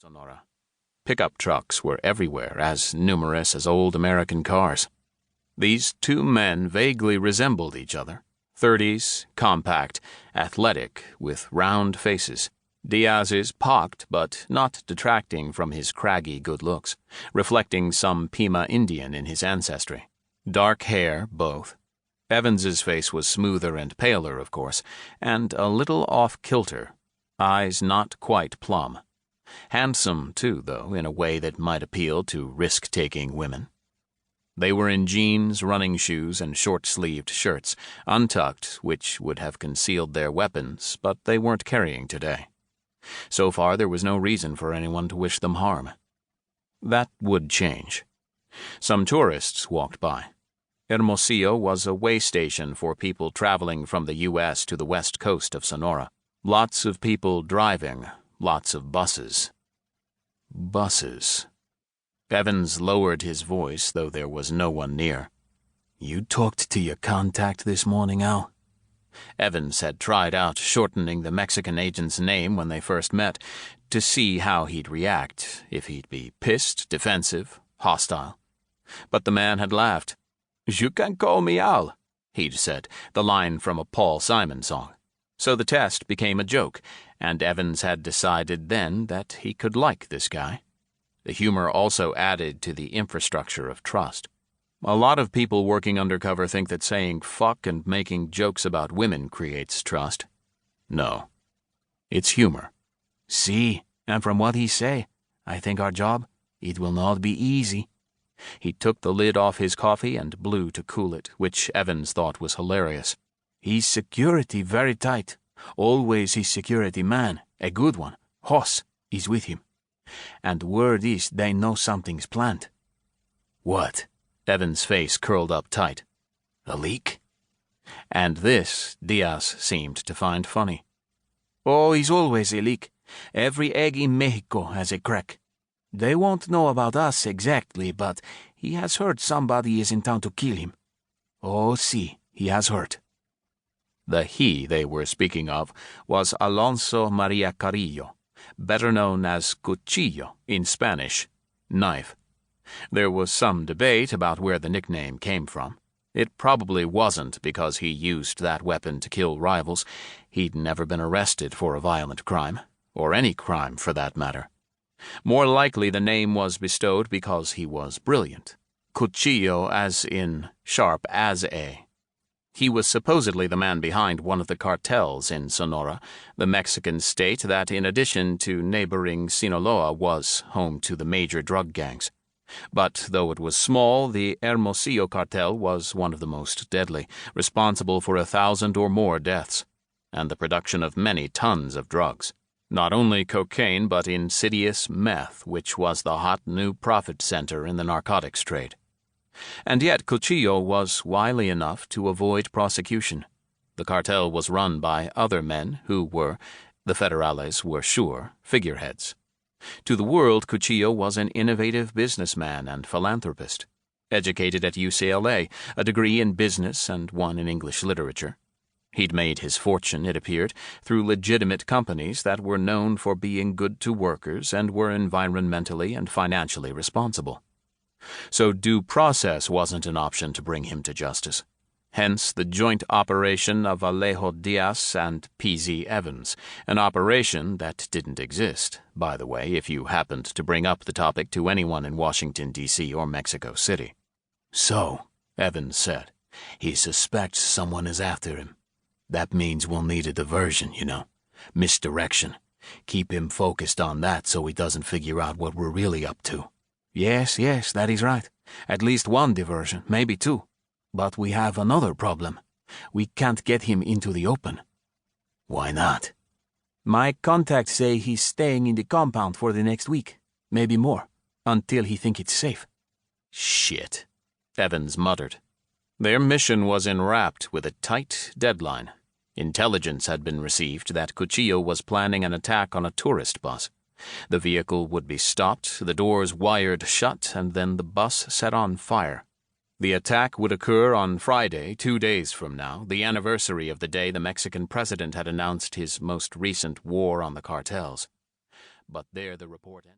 Sonora. Pickup trucks were everywhere, as numerous as old American cars. These two men vaguely resembled each other. 30s, compact, athletic, with round faces. Diaz's pocked, but not detracting from his craggy good looks, reflecting some Pima Indian in his ancestry. Dark hair, both. Evans's face was smoother and paler, of course, and a little off-kilter. Eyes not quite plum. Handsome, too, though, in a way that might appeal to risk-taking women. They were in jeans, running shoes, and short-sleeved shirts, untucked, which would have concealed their weapons, but they weren't carrying today. So far, there was no reason for anyone to wish them harm. That would change. Some tourists walked by. Hermosillo was a way station for people traveling from the U.S. to the west coast of Sonora. Lots of people driving, lots of buses. Buses. Evans lowered his voice, though there was no one near. "You talked to your contact this morning, Al?" Evans had tried out shortening the Mexican agent's name when they first met, to see how he'd react, if he'd be pissed, defensive, hostile. But the man had laughed. "You can call me Al," he'd said, the line from a Paul Simon song. So the test became a joke, and Evans had decided then that he could like this guy. The humor also added to the infrastructure of trust. A lot of people working undercover think that saying fuck and making jokes about women creates trust. No. It's humor. "See, and from what he say, I think our job, it will not be easy." He took the lid off his coffee and blew to cool it, which Evans thought was hilarious. "His security very tight. Always his security man, a good one, Hoss, is with him. And word is they know something's planned." "What?" Evans' face curled up tight. "A leak?" And this Diaz seemed to find funny. "Oh, he's always a leak. Every egg in Mexico has a crack. They won't know about us exactly, but he has heard somebody is in town to kill him. Oh, see, he has heard." The he they were speaking of was Alonso Maria Carrillo, better known as Cuchillo in Spanish, knife. There was some debate about where the nickname came from. It probably wasn't because he used that weapon to kill rivals. He'd never been arrested for a violent crime, or any crime for that matter. More likely the name was bestowed because he was brilliant. Cuchillo as in sharp as a. He was supposedly the man behind one of the cartels in Sonora, the Mexican state that, in addition to neighboring Sinaloa, was home to the major drug gangs. But though it was small, the Hermosillo cartel was one of the most deadly, responsible for 1,000 or more deaths, and the production of many tons of drugs. Not only cocaine, but insidious meth, which was the hot new profit center in the narcotics trade. And yet Cuchillo was wily enough to avoid prosecution. The cartel was run by other men who were, the federales were sure, figureheads. To the world, Cuchillo was an innovative businessman and philanthropist. Educated at UCLA, a degree in business and one in English literature. He'd made his fortune, it appeared, through legitimate companies that were known for being good to workers and were environmentally and financially responsible. So due process wasn't an option to bring him to justice. Hence the joint operation of Alejo Diaz and P.Z. Evans, an operation that didn't exist, by the way, if you happened to bring up the topic to anyone in Washington, D.C. or Mexico City. "So," Evans said, "he suspects someone is after him. That means we'll need a diversion, misdirection. Keep him focused on that so he doesn't figure out what we're really up to." Yes, that is right. At least one diversion, maybe two. But we have another problem. We can't get him into the open." "Why not?" "My contacts say he's staying in the compound for the next week, maybe more, until he think it's safe." "Shit," Evans muttered. Their mission was enwrapped with a tight deadline. Intelligence had been received that Cuchillo was planning an attack on a tourist bus. The vehicle would be stopped, the doors wired shut, and then the bus set on fire. The attack would occur on Friday, 2 days from now, the anniversary of the day the Mexican president had announced his most recent war on the cartels. But there the report ended.